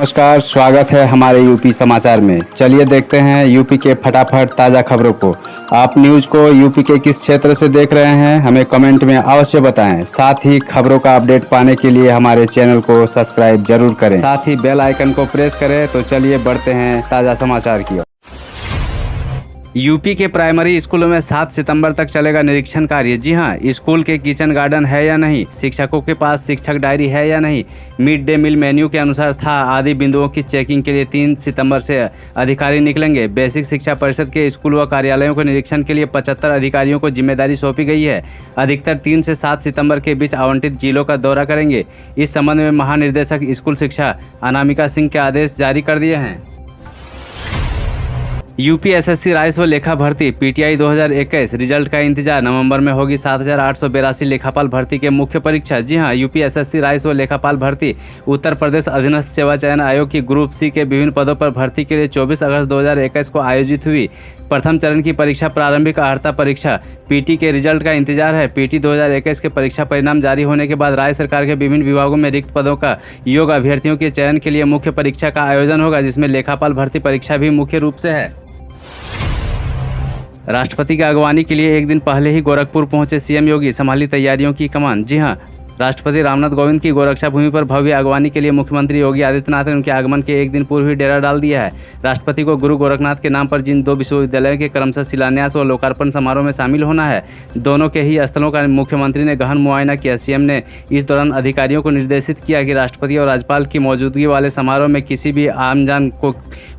नमस्कार, स्वागत है हमारे यूपी समाचार में। चलिए देखते हैं यूपी के फटाफट ताज़ा खबरों को। आप न्यूज़ को यूपी के किस क्षेत्र से देख रहे हैं, हमें कमेंट में अवश्य बताएं। साथ ही खबरों का अपडेट पाने के लिए हमारे चैनल को सब्सक्राइब जरूर करें, साथ ही बेल आइकन को प्रेस करें। तो चलिए बढ़ते हैं ताज़ा समाचार की ओर। यूपी के प्राइमरी स्कूलों में 7 सितंबर तक चलेगा निरीक्षण कार्य। जी हां, स्कूल के किचन गार्डन है या नहीं, शिक्षकों के पास शिक्षक डायरी है या नहीं, मिड डे मील मेन्यू के अनुसार था आदि बिंदुओं की चेकिंग के लिए 3 सितंबर से अधिकारी निकलेंगे। बेसिक शिक्षा परिषद के स्कूल व कार्यालयों के निरीक्षण के लिए 75 अधिकारियों को जिम्मेदारी सौंपी गई है। अधिकतर 3 से 7 सितंबर के बीच आवंटित जिलों का दौरा करेंगे। इस संबंध में महानिदेशक स्कूल शिक्षा अनामिका सिंह के आदेश जारी कर दिए हैं। यूपी एसएससी राइस व लेखा भर्ती पीटीआई 2021 रिजल्ट का इंतजार। नवंबर में होगी 7,882 लेखापाल भर्ती के मुख्य परीक्षा। जी हां, यूपी एसएससी राइस व लेखापाल भर्ती उत्तर प्रदेश अधीनस्थ सेवा चयन आयोग की ग्रुप सी के विभिन्न पदों पर भर्ती के लिए 24 अगस्त 2021 को आयोजित हुई प्रथम चरण की परीक्षा प्रारंभिक अर्हता परीक्षा पीटी के रिजल्ट का इंतजार है। पीटी 2021 के परीक्षा परिणाम जारी होने के बाद राज्य सरकार के विभिन्न विभागों में रिक्त पदों का योग्य अभ्यर्थियों के चयन के लिए मुख्य परीक्षा का आयोजन होगा, जिसमें लेखापाल भर्ती परीक्षा भी मुख्य रूप से है। राष्ट्रपति की अगवानी के लिए एक दिन पहले ही गोरखपुर पहुंचे सीएम योगी, संभाली तैयारियों की कमान। जी हां, राष्ट्रपति रामनाथ कोविंद की गोरक्षा भूमि पर भव्य अगवानी के लिए मुख्यमंत्री योगी आदित्यनाथ ने उनके आगमन के एक दिन पूर्व ही डेरा डाल दिया है। राष्ट्रपति को गुरु गोरखनाथ के नाम पर जिन 2 विश्वविद्यालयों के क्रमशः शिलान्यास व लोकार्पण समारोह में शामिल होना है, दोनों के ही स्थलों का मुख्यमंत्री ने गहन मुआयना किया। सीएम ने इस दौरान अधिकारियों को निर्देशित किया कि राष्ट्रपति और राज्यपाल की मौजूदगी वाले समारोह में किसी भी आमजन को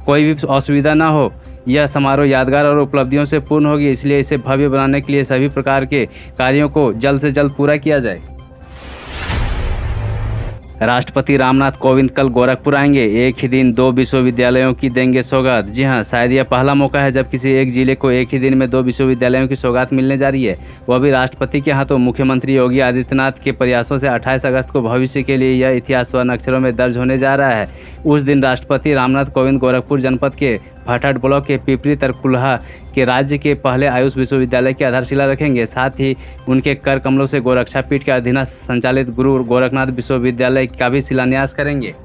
कोई भी असुविधा न हो। यह समारोह यादगार और उपलब्धियों से पूर्ण होगी, इसलिए इसे भव्य बनाने के लिए सभी प्रकार के कार्यों को जल्द से जल्द पूरा किया जाए। राष्ट्रपति रामनाथ कोविंद कल गोरखपुर आएंगे। एक ही दिन 2 विश्वविद्यालयों की देंगे सौगात। जी हां, शायद यह पहला मौका है जब किसी एक जिले को एक ही दिन में 2 विश्वविद्यालयों की सौगात मिलने जा रही है, वह भी राष्ट्रपति के हाथों। मुख्यमंत्री योगी आदित्यनाथ के प्रयासों से 28 अगस्त को भविष्य के लिए यह इतिहास स्वर्ण अक्षरों में दर्ज होने जा रहा है। उस दिन राष्ट्रपति रामनाथ कोविंद गोरखपुर जनपद के भाटाड ब्लॉक के पिपरी तरकुलहा के राज्य के पहले आयुष विश्वविद्यालय की आधारशिला रखेंगे। साथ ही उनके कर कमलों से गोरक्षा पीठ के अधीनस्थ संचालित गुरु गोरखनाथ विश्वविद्यालय का भी शिलान्यास करेंगे।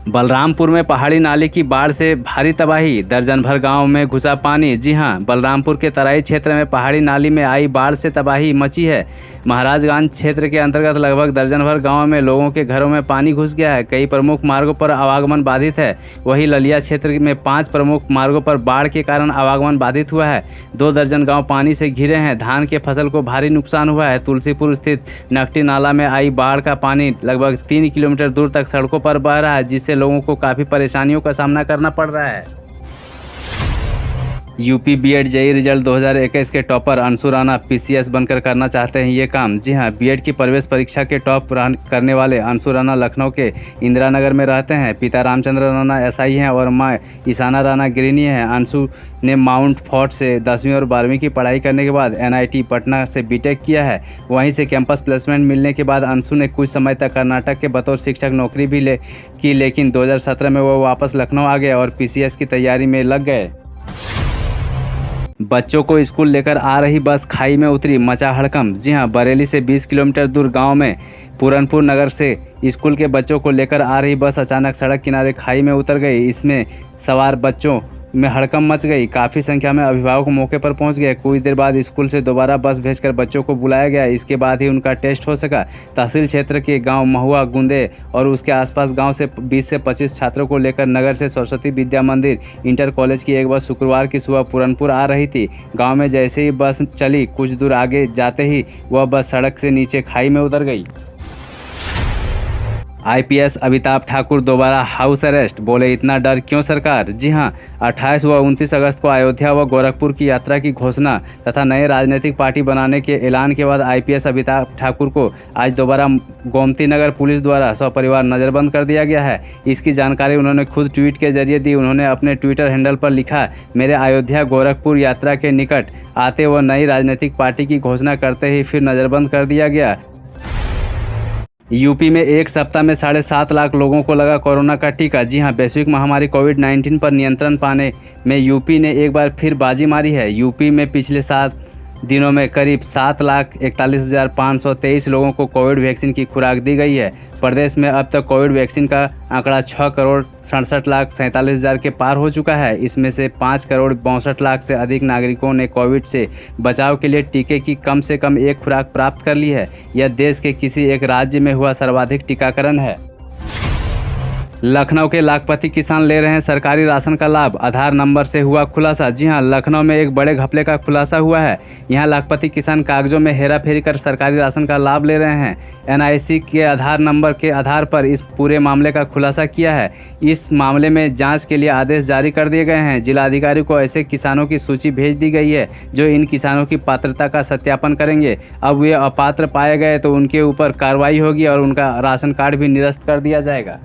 बलरामपुर में पहाड़ी नाले की बाढ़ से भारी तबाही, दर्जन भर गांव में घुसा पानी। जी हां, बलरामपुर के तराई क्षेत्र में पहाड़ी नाली में आई बाढ़ से तबाही मची है। महाराजगंज क्षेत्र के अंतर्गत लगभग दर्जन भर गाँव में लोगों के घरों में पानी घुस गया है। कई प्रमुख मार्गों पर आवागमन बाधित है। वहीं ललिया क्षेत्र में 5 प्रमुख मार्गों पर बाढ़ के कारण आवागमन बाधित हुआ है। 2 दर्जन गाँव पानी से घिरे हैं। धान के फसल को भारी नुकसान हुआ है। तुलसीपुर स्थित नकटी नाला में आई बाढ़ का पानी लगभग 3 किलोमीटर दूर तक सड़कों पर बह रहा है, जिससे लोगों को काफी परेशानियों का सामना करना पड़ रहा है। यूपी बीएड जेईई रिजल्ट 2021 के टॉपर अंशु राणा पीसीएस बनकर करना चाहते हैं ये काम। जी हां, बीएड की प्रवेश परीक्षा के टॉप करने वाले अंशु राणा लखनऊ के इंदिरा नगर में रहते हैं। पिता रामचंद्र राणा एसआई हैं और मां ईशाना राणा गृहिणी हैं। अंशु ने माउंट फोर्ट से 10वीं और 12वीं की पढ़ाई करने के बाद एनआईटी पटना से बीटेक किया है। वहीं से कैंपस प्लेसमेंट मिलने के बाद अंशु ने कुछ समय तक कर्नाटक के बतौर शिक्षक नौकरी भी की, लेकिन 2017 में वो वापस लखनऊ आ गए और पीसीएस की तैयारी में लग गए। बच्चों को स्कूल लेकर आ रही बस खाई में उतरी, मचा हड़कंप। जी हां, बरेली से 20 किलोमीटर दूर गांव में पूरनपुर नगर से स्कूल के बच्चों को लेकर आ रही बस अचानक सड़क किनारे खाई में उतर गई। इसमें सवार बच्चों में हड़कंप मच गई। काफ़ी संख्या में अभिभावक मौके पर पहुंच गए। कुछ देर बाद स्कूल से दोबारा बस भेजकर बच्चों को बुलाया गया। इसके बाद ही उनका टेस्ट हो सका। तहसील क्षेत्र के गांव महुआ गुंदे और उसके आसपास गांव से 20 से 25 छात्रों को लेकर नगर से सरस्वती विद्या मंदिर इंटर कॉलेज की एक बस शुक्रवार की सुबह पूरनपुर आ रही थी। गाँव में जैसे ही बस चली, कुछ दूर आगे जाते ही वह बस सड़क से नीचे खाई में उतर गई। आईपीएस अमिताभ ठाकुर दोबारा हाउस अरेस्ट, बोले इतना डर क्यों सरकार। जी हां, 28 व 29 अगस्त को अयोध्या व गोरखपुर की यात्रा की घोषणा तथा नए राजनीतिक पार्टी बनाने के ऐलान के बाद आईपीएस अमिताभ ठाकुर को आज दोबारा गोमती नगर पुलिस द्वारा सपरिवार नज़रबंद कर दिया गया है। इसकी जानकारी उन्होंने खुद ट्वीट के जरिए दी। उन्होंने अपने ट्विटर हैंडल पर लिखा, मेरे अयोध्या गोरखपुर यात्रा के निकट आते व नई राजनीतिक पार्टी की घोषणा करते ही फिर नज़रबंद कर दिया गया। यूपी में एक सप्ताह में 7.5 लाख लोगों को लगा कोरोना का टीका। जी हां, वैश्विक महामारी कोविड-19 पर नियंत्रण पाने में यूपी ने एक बार फिर बाजी मारी है। यूपी में पिछले 7 दिनों में करीब 7,41,523 लोगों को कोविड वैक्सीन की खुराक दी गई है। प्रदेश में अब तक कोविड वैक्सीन का आंकड़ा 6,67,47,000 के पार हो चुका है। इसमें से 5,62,00,000 से अधिक नागरिकों ने कोविड से बचाव के लिए टीके की कम से कम एक खुराक प्राप्त कर ली है। यह देश के किसी एक राज्य में हुआ सर्वाधिक टीकाकरण है। लखनऊ के लाखपति किसान ले रहे हैं सरकारी राशन का लाभ, आधार नंबर से हुआ खुलासा। जी हां, लखनऊ में एक बड़े घपले का खुलासा हुआ है। यहां लाखपति किसान कागजों में हेराफेरी कर सरकारी राशन का लाभ ले रहे हैं। एनआईसी के आधार नंबर के आधार पर इस पूरे मामले का खुलासा किया है। इस मामले में जांच के लिए आदेश जारी कर दिए गए हैं। जिलाधिकारी को ऐसे किसानों की सूची भेज दी गई है जो इन किसानों की पात्रता का सत्यापन करेंगे। अब वे अपात्र पाए गए तो उनके ऊपर कार्रवाई होगी और उनका राशन कार्ड भी निरस्त कर दिया जाएगा।